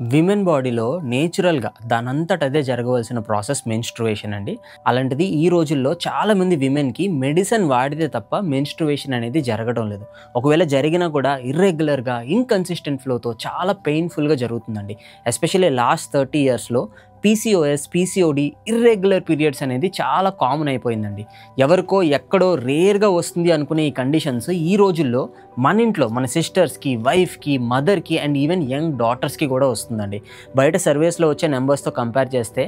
Women బాడీలో నేచురల్‌గా దానంతట అదే జరగవలసిన ప్రాసెస్ మెన్‌స్ట్రుయేషన్ అండి. అలాంటిది ఈ రోజుల్లో చాలామంది విమెన్‌కి మెడిసిన్ వాడితే తప్ప మెన్‌స్ట్రుయేషన్ అనేది జరగడం లేదు. ఒకవేళ జరిగినా కూడా ఇర్రెగ్యులర్‌గా, ఇన్‌కన్సిస్టెంట్ ఫ్లోతో చాలా పెయిన్‌ఫుల్‌గా జరుగుతుందండి. ఎస్పెషల్లీ లాస్ట్ 30 ఇయర్స్‌లో పీసీఓఎస్, పీసీఓడీ, ఇర్రెగ్యులర్ పీరియడ్స్ అనేది చాలా కామన్ అయిపోయిందండి. ఎవరికో ఎక్కడో రేర్‌గా వస్తుంది అనుకునే ఈ కండిషన్స్ ఈ రోజుల్లో మన ఇంట్లో మన సిస్టర్స్‌కి, వైఫ్‌కి, మదర్‌కి అండ్ ఈవెన్ యంగ్ డాటర్స్‌కి కూడా వస్తుందండి. బయట సర్వేస్‌లో వచ్చే నంబర్స్‌తో కంపేర్ చేస్తే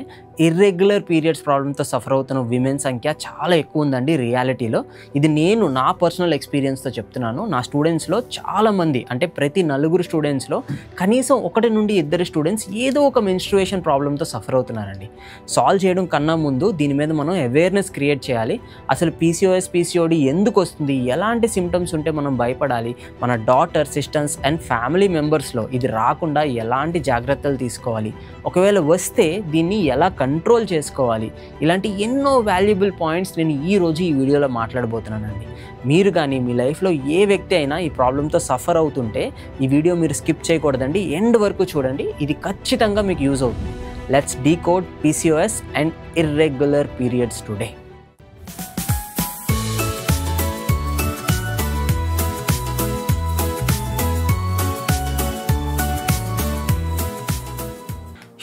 ఇర్రెగ్యులర్ పీరియడ్స్ ప్రాబ్లమ్‌తో సఫర్ అవుతున్న విమెన్ సంఖ్య చాలా ఎక్కువ ఉందండి రియాలిటీలో. ఇది నేను నా పర్సనల్ ఎక్స్‌పీరియన్స్‌తో చెప్తున్నాను. నా స్టూడెంట్స్‌లో చాలామంది అంటే ప్రతి నలుగురు స్టూడెంట్స్‌లో కనీసం 1 నుండి 2 స్టూడెంట్స్ ఏదో ఒక మెన్‌స్ట్రుయేషన్ ప్రాబ్లమ్‌తో సఫర్ అవుతున్నారండి. సాల్వ్ చేయడం కన్నా ముందు దీని మీద మనం అవేర్‌నెస్ క్రియేట్ చేయాలి. అసలు పీసీఓఎస్, పీసీఓడీ ఎందుకు వస్తుంది? ఎలాంటి సింప్టమ్స్ ఉంటే మనం భయపడాలి? మన డాటర్, సిస్టర్స్ అండ్ ఫ్యామిలీ మెంబర్స్‌లో ఇది రాకుండా ఎలాంటి జాగ్రత్తలు తీసుకోవాలి? ఒకవేళ వస్తే దీన్ని ఎలా కంట్రోల్ చేసుకోవాలి? ఇలాంటి ఎన్నో వాల్యుబుల్ పాయింట్స్ నేను ఈరోజు ఈ వీడియోలో మాట్లాడబోతున్నానండి. మీరు కానీ మీ లైఫ్‌లో ఏ వ్యక్తి అయినా ఈ ప్రాబ్లమ్‌తో సఫర్ అవుతుంటే ఈ వీడియో మీరు స్కిప్ చేయకూడదండి. ఎండ్ వరకు చూడండి. ఇది ఖచ్చితంగా మీకు యూజ్ అవుతుంది. Let's decode PCOS and irregular periods today.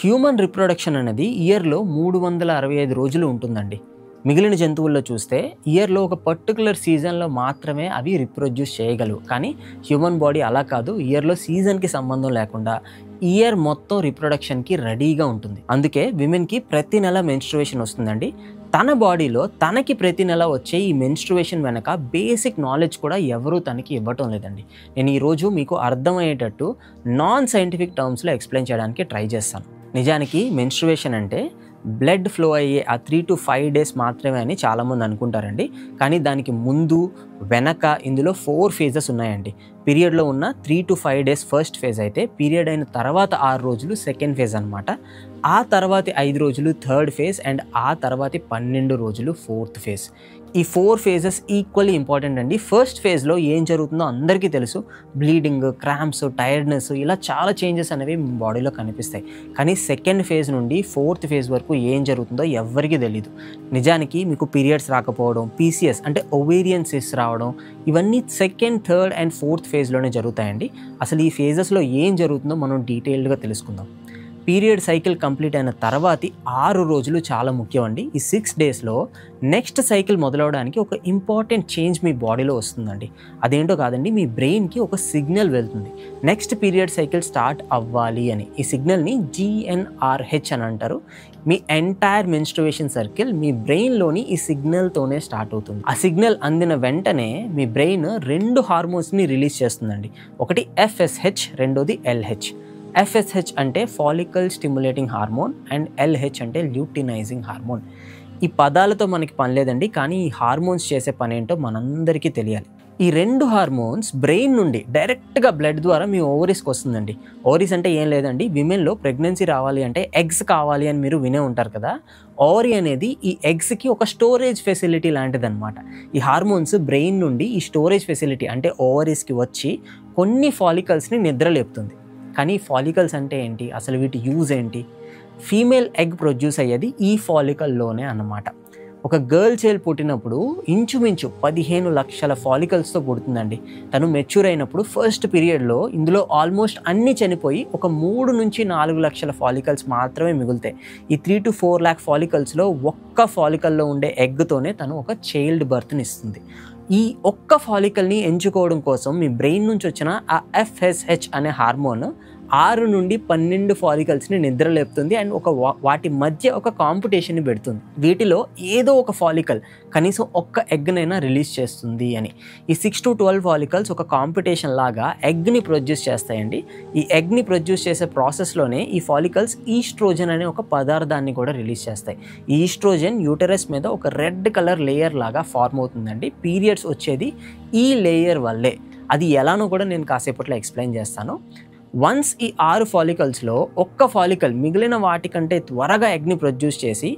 Human reproduction అనేది ఇయర్లో 365 రోజులు ఉంటుందండి. మిగిలిన జంతువుల్లో చూస్తే ఇయర్లో ఒక పర్టికులర్ సీజన్లో మాత్రమే అవి రిప్రొడ్యూస్ చేయగలవు. కానీ హ్యూమన్ బాడీ అలా కాదు. ఇయర్లో సీజన్కి సంబంధం లేకుండా ఇయర్ మొత్తం రిప్రొడక్షన్కి రెడీగా ఉంటుంది. అందుకే విమెన్కి ప్రతి నెల మెన్స్ట్రుయేషన్ వస్తుందండి. తన బాడీలో తనకి ప్రతి నెల వచ్చే ఈ మెన్స్ట్రుయేషన్ వెనక బేసిక్ నాలెడ్జ్ కూడా ఎవరూ తనకి ఇవ్వటం లేదండి. నేను ఈరోజు మీకు అర్థమయ్యేటట్టు నాన్ సైంటిఫిక్ టర్మ్స్లో ఎక్స్ప్లెయిన్ చేయడానికి ట్రై చేస్తాను. నిజానికి మెన్స్ట్రుయేషన్ అంటే బ్లడ్ ఫ్లో అయ్యే ఆ 3 to 5 డేస్ మాత్రమే అని చాలామంది అనుకుంటారండి. కానీ దానికి ముందు వెనక ఇందులో 4 ఫేజెస్ ఉన్నాయండి. పీరియడ్లో ఉన్న 3 to 5 డేస్ ఫస్ట్ ఫేజ్ అయితే పీరియడ్ అయిన తర్వాత 6 రోజులు సెకండ్ ఫేజ్ అనమాట. ఆ తర్వాతి 5 రోజులు థర్డ్ ఫేజ్ అండ్ ఆ తర్వాతి 12 రోజులు ఫోర్త్ ఫేజ్. ఈ 4 ఫేజెస్ ఈక్వల్లీ ఇంపార్టెంట్ అండి. ఫస్ట్ ఫేజ్లో ఏం జరుగుతుందో అందరికీ తెలుసు. బ్లీడింగ్, క్రాంప్స్, టైర్డ్నెస్ ఇలా చాలా చేంజెస్ అనేవి మీ బాడీలో కనిపిస్తాయి. కానీ సెకండ్ ఫేజ్ నుండి ఫోర్త్ ఫేజ్ వరకు ఏం జరుగుతుందో ఎవ్వరికీ తెలియదు. నిజానికి మీకు పీరియడ్స్ రాకపోవడం, పీసీఎస్ అంటే ఓవేరియన్ సిస్ట్ రావడం ఇవన్నీ సెకండ్, థర్డ్ అండ్ ఫోర్త్ ఫేజ్లోనే జరుగుతాయండి. అసలు ఈ ఫేజెస్లో ఏం జరుగుతుందో మనం డీటెయిల్డ్గా తెలుసుకుందాం. పీరియడ్ సైకిల్ కంప్లీట్ అయిన తర్వాతి 6 రోజులు చాలా ముఖ్యం అండి. ఈ 6 డేస్లో నెక్స్ట్ సైకిల్ మొదలవడానికి ఒక ఇంపార్టెంట్ చేంజ్ మీ బాడీలో వస్తుందండి. అదేంటో కాదండి, మీ బ్రెయిన్కి ఒక సిగ్నల్ వెళ్తుంది నెక్స్ట్ పీరియడ్ సైకిల్ స్టార్ట్ అవ్వాలి అని. ఈ సిగ్నల్ని GnRH అని అంటారు. మీ ఎంటైర్ మెన్స్ట్రుయేషన్ సర్కిల్ మీ బ్రెయిన్లోని ఈ సిగ్నల్తోనే స్టార్ట్ అవుతుంది. ఆ సిగ్నల్ అందిన వెంటనే మీ బ్రెయిన్ 2 హార్మోన్స్ని రిలీజ్ చేస్తుందండి. ఒకటి FSH, రెండోది LH. FSH అంటే follicle stimulating hormone and LH అంటే ల్యూటినైజింగ్ హార్మోన్. ఈ పదాలతో మనకి పని లేదండి, కానీ ఈ హార్మోన్స్ చేసే పని ఏంటో మనందరికీ తెలియాలి. ఈ 2 హార్మోన్స్ బ్రెయిన్ నుండి డైరెక్ట్గా బ్లడ్ ద్వారా మీ ఓవరీస్కి వస్తుందండి. ఓవరీస్ అంటే ఏం లేదండి, విమెన్లో ప్రెగ్నెన్సీ రావాలి అంటే ఎగ్స్ కావాలి అని మీరు వినే ఉంటారు కదా. ఓవరీ అనేది ఈ ఎగ్స్కి ఒక స్టోరేజ్ ఫెసిలిటీ లాంటిదన్నమాట. ఈ హార్మోన్స్ బ్రెయిన్ నుండి ఈ స్టోరేజ్ ఫెసిలిటీ అంటే ఓవరీస్కి వచ్చి కొన్ని ఫాలికల్స్ని నిద్రలేపుతుంది. కానీ ఫాలికల్స్ అంటే ఏంటి, అసలు వీటి యూజ్ ఏంటి? ఫీమేల్ ఎగ్ ప్రొడ్యూస్ అయ్యేది ఈ ఫాలికల్లోనే అన్నమాట. ఒక గర్ల్ చైల్డ్ పుట్టినప్పుడు ఇంచుమించు 15 లక్షల ఫాలికల్స్తో పుడుతుందండి. తను మెచ్యూర్ అయినప్పుడు ఫస్ట్ పీరియడ్లో ఇందులో ఆల్మోస్ట్ అన్నీ చనిపోయి ఒక 3 నుంచి 4 లక్షల ఫాలికల్స్ మాత్రమే మిగులుతాయి. ఈ 3 to 4 lakh ఫాలికల్స్లో ఒక్క ఫాలికల్లో ఉండే ఎగ్తోనే తను ఒక చైల్డ్ బర్త్ని ఇస్తుంది. ఈ ఒక్క ఫాలికల్ని ఎంచుకోవడం కోసం మీ బ్రెయిన్ నుంచి వచ్చిన ఆ FSH అనే హార్మోన్ 6 నుండి 12 ఫాలికల్స్ని నిద్రలేపుతుంది అండ్ వాటి మధ్య ఒక కాంపిటీషన్ని పెడుతుంది. వీటిలో ఏదో ఒక ఫాలికల్ కనీసం ఒక్క ఎగ్నైనా రిలీజ్ చేస్తుంది అని. ఈ 6 to 12 ఫాలికల్స్ ఒక కాంపిటీషన్ లాగా ఎగ్ని ప్రొడ్యూస్ చేస్తాయండి. ఈ ఎగ్ని ప్రొడ్యూస్ చేసే ప్రాసెస్లోనే ఈ ఫాలికల్స్ ఈస్ట్రోజన్ అనే ఒక పదార్థాన్ని కూడా రిలీజ్ చేస్తాయి. ఈ ఈస్ట్రోజన్ యూటరస్ మీద ఒక రెడ్ కలర్ లేయర్ లాగా ఫార్మ్ అవుతుందండి. పీరియడ్స్ వచ్చేది ఈ లేయర్ వల్లే. అది ఎలానో కూడా నేను కాసేపట్లో ఎక్స్ప్లెయిన్ చేస్తాను. వన్స్ ఈ 6 ఫాలికల్స్లో ఒక్క ఫాలికల్ మిగిలిన వాటికంటే త్వరగా ఎగ్ని ప్రొడ్యూస్ చేసి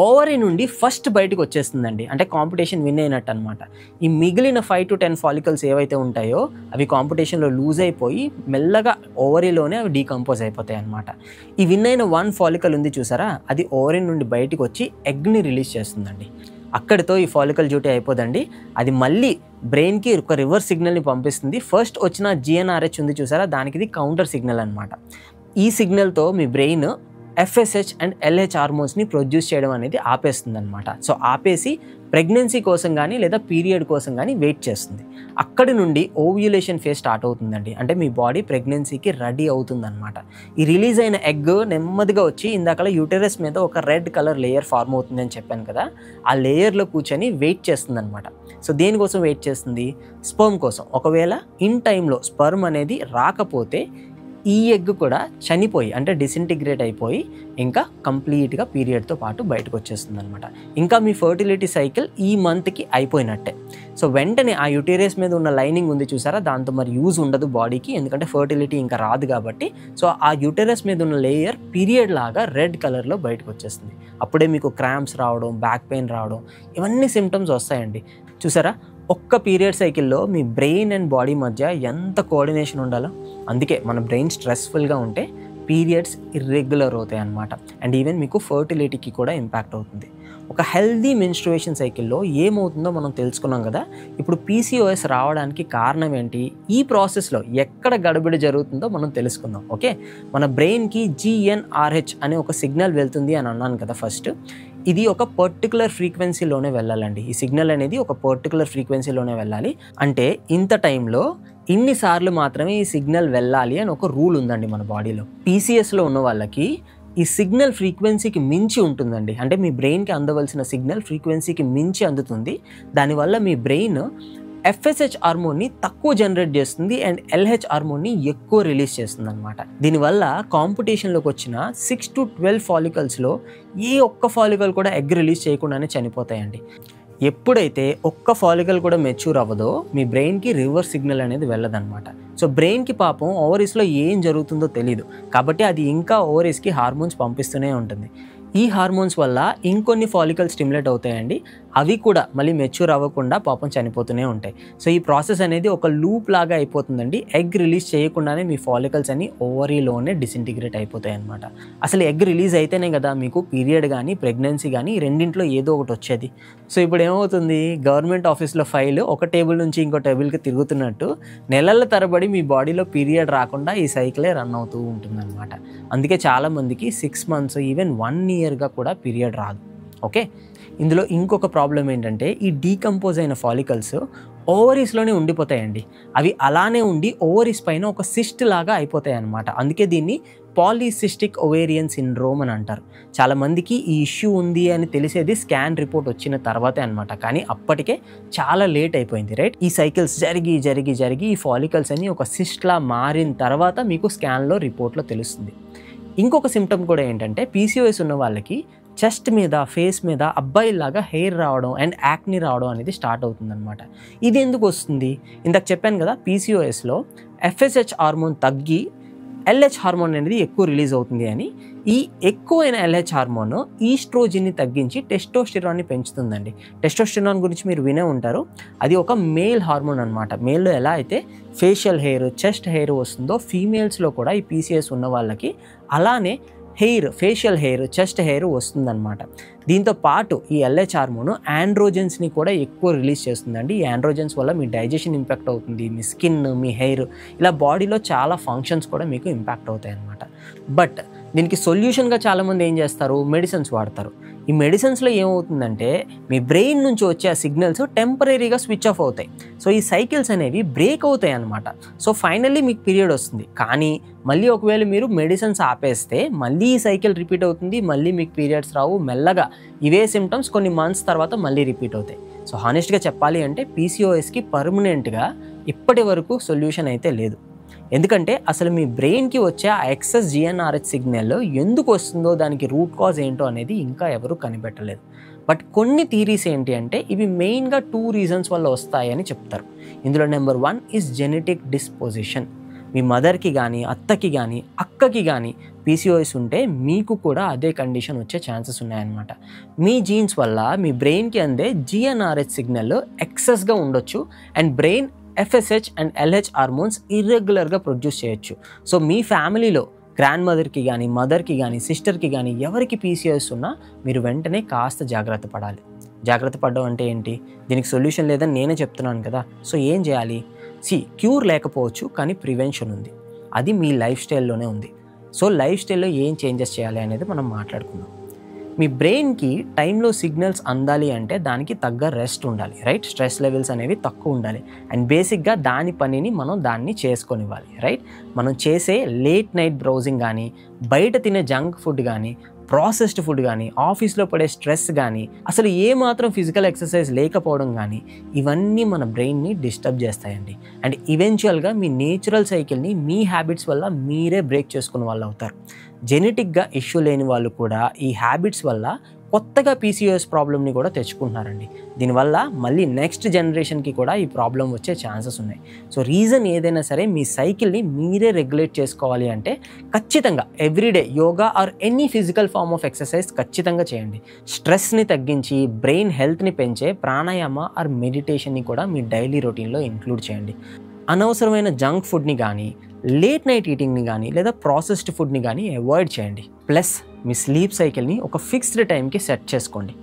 ఓవరీ నుండి ఫస్ట్ బయటకు వచ్చేస్తుందండి. అంటే కాంపిటీషన్ విన్ అయినట్టు అనమాట. ఈ మిగిలిన 5 to 10 ఫాలికల్స్ ఏవైతే ఉంటాయో అవి కాంపిటీషన్లో లూజ్ అయిపోయి మెల్లగా ఓవరీలోనే అవి డీకంపోజ్ అయిపోతాయి అనమాట. ఈ విన్ అయిన 1 ఫాలికల్ ఉంది చూసారా, అది ఓవరీ నుండి బయటకు వచ్చి ఎగ్ని రిలీజ్ చేస్తుందండి. అక్కడితో ఈ ఫాలికల్ డ్యూటీ అయిపోదండి. అది మళ్ళీ బ్రెయిన్కి ఒక రివర్స్ సిగ్నల్ని పంపిస్తుంది. ఫస్ట్ వచ్చిన GnRH ఉంది చూసారా, దానికి ఇది కౌంటర్ సిగ్నల్ అనమాట. ఈ సిగ్నల్తో మీ బ్రెయిన్ FSH అండ్ LH హార్మోన్స్ని ప్రొడ్యూస్ చేయడం అనేది ఆపేస్తుంది అనమాట. సో ఆపేసి ప్రెగ్నెన్సీ కోసం కానీ లేదా పీరియడ్ కోసం కానీ వెయిట్ చేస్తుంది. అక్కడి నుండి ఓవ్యులేషన్ ఫేజ్ స్టార్ట్ అవుతుందండి. అంటే మీ బాడీ ప్రెగ్నెన్సీకి రెడీ అవుతుందన్నమాట. ఈ రిలీజ్ అయిన ఎగ్ నెమ్మదిగా వచ్చి ఇందాకలా యూటెరస్ మీద ఒక రెడ్ కలర్ లేయర్ ఫార్మ్ అవుతుంది అని చెప్పాను కదా, ఆ లేయర్లో కూర్చొని వెయిట్ చేస్తుంది అనమాట. సో దేనికోసం వెయిట్ చేస్తుంది? స్పర్మ్ కోసం. ఒకవేళ ఇన్ టైంలో స్పర్మ్ అనేది రాకపోతే ఈ ఎగ్ కూడా చనిపోయి అంటే డిసింటిగ్రేట్ అయిపోయి ఇంకా కంప్లీట్గా పీరియడ్తో పాటు బయటకు వచ్చేస్తుంది అనమాట. ఇంకా మీ ఫర్టిలిటీ సైకిల్ ఈ మంత్కి అయిపోయినట్టే. సో వెంటనే ఆ యూటెరస్ మీద ఉన్న లైనింగ్ ఉంది చూసారా, దాంతో మరి యూజ్ ఉండదు బాడీకి, ఎందుకంటే ఫర్టిలిటీ ఇంకా రాదు కాబట్టి. సో ఆ యూటెరస్ మీద ఉన్న లేయర్ పీరియడ్ లాగా రెడ్ కలర్లో బయటకు వచ్చేస్తుంది. అప్పుడే మీకు క్రాంప్స్ రావడం, బ్యాక్ పెయిన్ రావడం, ఇవన్నీ సిమ్టమ్స్ వస్తాయండి. చూసారా, ఒక్క పీరియడ్ సైకిల్లో మీ బ్రెయిన్ అండ్ బాడీ మధ్య ఎంత కోఆర్డినేషన్ ఉండాలో. అందుకే మన బ్రెయిన్ స్ట్రెస్ఫుల్గా ఉంటే పీరియడ్స్ ఇర్రెగ్యులర్ అవుతాయి అన్నమాట. అండ్ ఈవెన్ మీకు ఫర్టిలిటీకి కూడా ఇంపాక్ట్ అవుతుంది. ఒక హెల్దీ మెన్స్ట్రుయేషన్ సైకిల్లో ఏమవుతుందో మనం తెలుసుకున్నాం కదా. ఇప్పుడు PCOS రావడానికి కారణం ఏంటి, ఈ ప్రాసెస్లో ఎక్కడ గడబిడి జరుగుతుందో మనం తెలుసుకుందాం. ఓకే, మన బ్రెయిన్కి GnRH అనే ఒక సిగ్నల్ వెళ్తుంది అని అన్నాను కదా ఫస్ట్. ఇది ఒక పర్టికులర్ ఫ్రీక్వెన్సీలోనే వెళ్ళాలండి. ఈ సిగ్నల్ అనేది ఒక పర్టికులర్ ఫ్రీక్వెన్సీలోనే వెళ్ళాలి. అంటే ఇంత టైంలో ఇన్నిసార్లు మాత్రమే ఈ సిగ్నల్ వెళ్ళాలి అని ఒక రూల్ ఉందండి మన బాడీలో. PCSలో ఉన్న వాళ్ళకి ఈ సిగ్నల్ ఫ్రీక్వెన్సీకి మించి ఉంటుందండి. అంటే మీ బ్రెయిన్కి అందవలసిన సిగ్నల్ ఫ్రీక్వెన్సీకి మించి అందుతుంది. దానివల్ల మీ బ్రెయిన్ FSH హార్మోన్ని తక్కువ జనరేట్ చేస్తుంది అండ్ LH హార్మోన్ని ఎక్కువ రిలీజ్ చేస్తుంది అనమాట. దీనివల్ల కాంపిటీషన్లోకి వచ్చిన 6 to 12 ఫాలికల్స్లో ఏ ఒక్క ఫాలికల్ కూడా ఎగ్ రిలీజ్ చేయకుండానే చనిపోతాయండి. ఎప్పుడైతే ఒక్క ఫాలికల్ కూడా మెచ్యూర్ అవ్వదో మీ బ్రెయిన్కి రివర్స్ సిగ్నల్ అనేది వెళ్ళదన్నమాట. సో బ్రెయిన్కి పాపం ఓవరీస్లో ఏం జరుగుతుందో తెలియదు కాబట్టి అది ఇంకా ఓవరీస్కి హార్మోన్స్ పంపిస్తూనే ఉంటుంది. ఈ హార్మోన్స్ వల్ల ఇంకొన్ని ఫాలికల్స్ స్టిమ్యులేట్ అవుతాయండి. అవి కూడా మళ్ళీ మెచ్యూర్ అవ్వకుండా పాపం చనిపోతూనే ఉంటాయి. సో ఈ ప్రాసెస్ అనేది ఒక లూప్ లాగా అయిపోతుందండి. ఎగ్ రిలీజ్ చేయకుండానే మీ ఫాలికల్స్ అన్ని ఓవరీలోనే డిసింటిగ్రేట్ అయిపోతాయి అన్నమాట. అసలు ఎగ్ రిలీజ్ అయితేనే కదా మీకు పీరియడ్ కానీ ప్రెగ్నెన్సీ కానీ రెండింటిలో ఏదో ఒకటి వచ్చేది. సో ఇప్పుడు ఏమవుతుంది, గవర్నమెంట్ ఆఫీస్లో ఫైల్ ఒక టేబుల్ నుంచి ఇంకో టేబుల్కి తిరుగుతున్నట్టు నెలల తరబడి మీ బాడీలో పీరియడ్ రాకుండా ఈ సైకిలే రన్ అవుతూ ఉంటుందన్నమాట. అందుకే చాలామందికి 6 months ఈవెన్ 1 yearగా కూడా పీరియడ్ రాదు. ఓకే, ఇందులో ఇంకొక ప్రాబ్లం ఏంటంటే ఈ డీకంపోజ్ అయిన ఫాలికల్స్ ఓవరీస్లోనే ఉండిపోతాయండి. అవి అలానే ఉండి ఓవరీస్ పైన ఒక సిస్ట్ లాగా అయిపోతాయి అన్నమాట. అందుకే దీన్ని పాలీసిస్టిక్ ఒవేరియన్ సిండ్రోమ్ అని అంటారు. చాలామందికి ఈ ఇష్యూ ఉంది అని తెలిసేది స్కాన్ రిపోర్ట్ వచ్చిన తర్వాతే అనమాట. కానీ అప్పటికే చాలా లేట్ అయిపోయింది, రైట్? ఈ సైకిల్స్ జరిగి జరిగి జరిగి ఈ ఫాలికల్స్ అన్ని ఒక సిస్ట్లా మారిన తర్వాత మీకు స్కాన్లో రిపోర్ట్లో తెలుస్తుంది. ఇంకొక సిమ్టమ్ కూడా ఏంటంటే PCOS ఉన్న వాళ్ళకి చెస్ట్ మీద ఫేస్ మీద అబ్బాయిలాగా హెయిర్ రావడం అండ్ యాక్ని రావడం అనేది స్టార్ట్ అవుతుందన్నమాట. ఇది ఎందుకు వస్తుంది? ఇందాక చెప్పాను కదా, PCOSలో FSH హార్మోన్ తగ్గి LH హార్మోన్ అనేది ఎక్కువ రిలీజ్ అవుతుంది అని. ఈ ఎక్కువైన LH హార్మోన్ ఈస్ట్రోజిన్ని తగ్గించి టెస్టోస్టెరాన్ని పెంచుతుందండి. టెస్టోస్టెరాన్ గురించి మీరు వినే ఉంటారు. అది ఒక మేల్ హార్మోన్ అనమాట. మేల్లో ఎలా అయితే ఫేషియల్ హెయిర్, చెస్ట్ హెయిర్ వస్తుందో ఫీమేల్స్లో కూడా ఈ PCOS ఉన్న వాళ్ళకి అలానే hair, facial hair, chest hair వస్తుందన్నమాట. దీంతో పాటు ఈ LH హార్మోన్ ఆండ్రోజెన్స్ని కూడా ఎక్కువ రిలీజ్ చేస్తుందండి. ఈ ఆండ్రోజెన్స్ వల్ల మీ డైజెషన్ ఇంపాక్ట్ అవుతుంది, మీ స్కిన్, మీ హెయిర్, ఇలా బాడీలో చాలా ఫంక్షన్స్ కూడా మీకు ఇంపాక్ట్ అవుతాయి అన్నమాట. బట్ దీనికి సొల్యూషన్గా చాలామంది ఏం చేస్తారు, మెడిసిన్స్ వాడతారు. ఈ మెడిసిన్స్లో ఏమవుతుందంటే మీ బ్రెయిన్ నుంచి వచ్చే ఆ సిగ్నల్స్ టెంపరీగా స్విచ్ ఆఫ్ అవుతాయి. సో ఈ సైకిల్స్ అనేవి బ్రేక్ అవుతాయి అన్నమాట. సో ఫైనల్లీ మీకు పీరియడ్ వస్తుంది. కానీ మళ్ళీ ఒకవేళ మీరు మెడిసిన్స్ ఆపేస్తే మళ్ళీ ఈ సైకిల్ రిపీట్ అవుతుంది, మళ్ళీ మీకు పీరియడ్స్ రావు. మెల్లగా ఇవే సిమ్టమ్స్ కొన్ని మంత్స్ తర్వాత మళ్ళీ రిపీట్ అవుతాయి. సో హానెస్ట్గా చెప్పాలి అంటే PCOSకి పర్మనెంట్గా ఇప్పటి వరకు సొల్యూషన్ అయితే లేదు. ఎందుకంటే అసలు మీ బ్రెయిన్కి వచ్చే ఆ ఎక్సెస్ GnRH సిగ్నల్ ఎందుకు వస్తుందో, దానికి రూట్ కాజ్ ఏంటో అనేది ఇంకా ఎవరు కనిపెట్టలేదు. బట్ కొన్ని థీరీస్ ఏంటి అంటే ఇవి మెయిన్గా 2 reasons వల్ల వస్తాయని చెప్తారు. ఇందులో నెంబర్ 1 ఈజ్ జెనెటిక్ డిస్పోజిషన్. మీ మదర్కి కానీ, అత్తకి కానీ, అక్కకి కానీ పీసీఓఎస్ ఉంటే మీకు కూడా అదే కండిషన్ వచ్చే ఛాన్సెస్ ఉన్నాయన్నమాట. మీ జీన్స్ వల్ల మీ బ్రెయిన్కి అందే జిఎన్ఆర్హెచ్ సిగ్నల్ ఎక్సెస్గా ఉండొచ్చు and brain FSH and LH hormones ఇర్రెగ్యులర్గా ప్రొడ్యూస్ చేయొచ్చు. సో మీ ఫ్యామిలీలో గ్రాండ్ మదర్కి కానీ, మదర్కి కానీ, సిస్టర్కి కానీ ఎవరికి పీసీఓఎస్ ఉన్నా మీరు వెంటనే కాస్త జాగ్రత్త పడాలి. జాగ్రత్త పడడం అంటే ఏంటి? దీనికి సొల్యూషన్ లేదని నేనే చెప్తున్నాను కదా. సో ఏం చేయాలి? క్యూర్ లేకపోవచ్చు, కానీ ప్రివెన్షన్ ఉంది. అది మీ లైఫ్ స్టైల్లోనే ఉంది. సో లైఫ్ స్టైల్లో ఏం చేంజెస్ చేయాలి అనేది మనం మాట్లాడుకుందాం. మీ బ్రెయిన్కి టైంలో సిగ్నల్స్ అందాలి అంటే దానికి తగ్గ రెస్ట్ ఉండాలి, రైట్? స్ట్రెస్ లెవెల్స్ అనేవి తక్కువ ఉండాలి అండ్ బేసిక్గా దాని పనిని మనం దాన్ని చేసుకొనివ్వాలి, రైట్? మనం చేసే లేట్ నైట్ బ్రౌజింగ్ కానీ, బయట తినే జంక్ ఫుడ్ కానీ, ప్రాసెస్డ్ ఫుడ్ కానీ, ఆఫీస్లో పడే స్ట్రెస్ కానీ, అసలు ఏమాత్రం ఫిజికల్ ఎక్సర్సైజ్ లేకపోవడం కానీ, ఇవన్నీ మన బ్రెయిన్ని డిస్టర్బ్ చేస్తాయండి. అండ్ ఈవెన్చువల్గా మీ నేచురల్ సైకిల్ని మీ హ్యాబిట్స్ వల్ల మీరే బ్రేక్ చేసుకునే వాళ్ళు అవుతారు. జెనెటిక్గా ఇష్యూ లేని వాళ్ళు కూడా ఈ హ్యాబిట్స్ వల్ల కొత్తగా పీసీఓఎస్ ప్రాబ్లమ్ని కూడా తెచ్చుకుంటున్నారండి. దీనివల్ల మళ్ళీ నెక్స్ట్ జనరేషన్కి కూడా ఈ ప్రాబ్లం వచ్చే ఛాన్సెస్ ఉన్నాయి. సో రీజన్ ఏదైనా సరే మీ సైకిల్ని మీరే రెగ్యులేట్ చేసుకోవాలి అంటే ఖచ్చితంగా everyday yoga or any physical form of exercise ఖచ్చితంగా చేయండి. స్ట్రెస్ని తగ్గించి బ్రెయిన్ హెల్త్ని పెంచే ప్రాణాయామ ఆర్ మెడిటేషన్ని కూడా మీ డైలీ రొటీన్లో ఇంక్లూడ్ చేయండి. అనవసరమైన జంక్ ఫుడ్ని కానీ, లేట్ నైట్ ఈటింగ్ని కానీ, లేదా ప్రాసెస్డ్ ఫుడ్ని కానీ అవాయిడ్ చేయండి. ప్లస్ మీ స్లీప్ సైకిల్ని ఒక ఫిక్స్డ్ టైంకి సెట్ చేసుకోండి.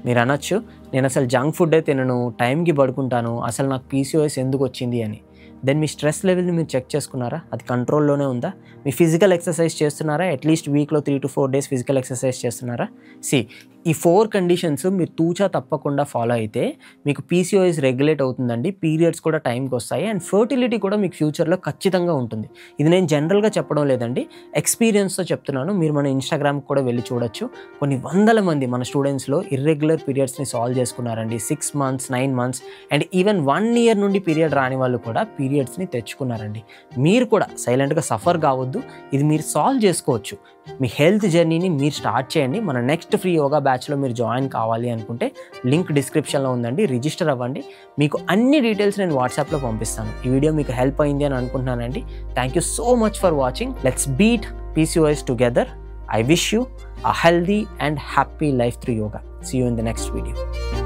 మీరు అనొచ్చు, నేను అసలు జంక్ ఫుడ్డే తినను, టైంకి పడుకుంటాను, అసలు నాకు పీసీఓఎస్ ఎందుకు వచ్చింది అని. దెన్ మీ స్ట్రెస్ లెవెల్ని మీరు చెక్ చేసుకున్నారా? అది కంట్రోల్లోనే ఉందా? మీ ఫిజికల్ ఎక్సర్సైజ్ చేస్తున్నారా? అట్లీస్ట్ వీక్లో 3 to 4 days ఫిజికల్ ఎక్సర్సైజ్ చేస్తున్నారా? ఈ 4 కండిషన్స్ మీరు తూచా తప్పకుండా ఫాలో అయితే మీకు పీసీఓఎస్ రెగ్యులేట్ అవుతుందండి. పీరియడ్స్ కూడా టైంకి వస్తాయి అండ్ ఫర్టిలిటీ కూడా మీకు ఫ్యూచర్లో ఖచ్చితంగా ఉంటుంది. ఇది నేను జనరల్గా చెప్పడం లేదండి, ఎక్స్పీరియన్స్తో చెప్తున్నాను. మీరు మన ఇన్స్టాగ్రామ్కి కూడా వెళ్ళి చూడొచ్చు. కొన్ని వందల మంది మన స్టూడెంట్స్లో ఇర్రెగ్యులర్ పీరియడ్స్ని సాల్వ్ చేసుకున్నారండి. 6 months, 9 months and even 1 year నుండి పీరియడ్ రాని వాళ్ళు కూడా పీరియడ్స్ని తెచ్చుకున్నారండి. మీరు కూడా సైలెంట్గా సఫర్ కావద్దు, ఇది మీరు సాల్వ్ చేసుకోవచ్చు. మీ హెల్త్ జర్నీని మీరు స్టార్ట్ చేయండి. మన నెక్స్ట్ ఫ్రీ యోగా బ్యాచ్లో మీరు జాయిన్ కావాలి అనుకుంటే లింక్ డిస్క్రిప్షన్లో ఉందండి, రిజిస్టర్ అవ్వండి. మీకు అన్ని డీటెయిల్స్ నేను వాట్సాప్లో పంపిస్తాను. ఈ వీడియో మీకు హెల్ప్ అయింది అని అనుకుంటున్నానండి. Thank you so much for watching. Let's beat PCOS together. I wish you a healthy and happy life through yoga. See you in the next video.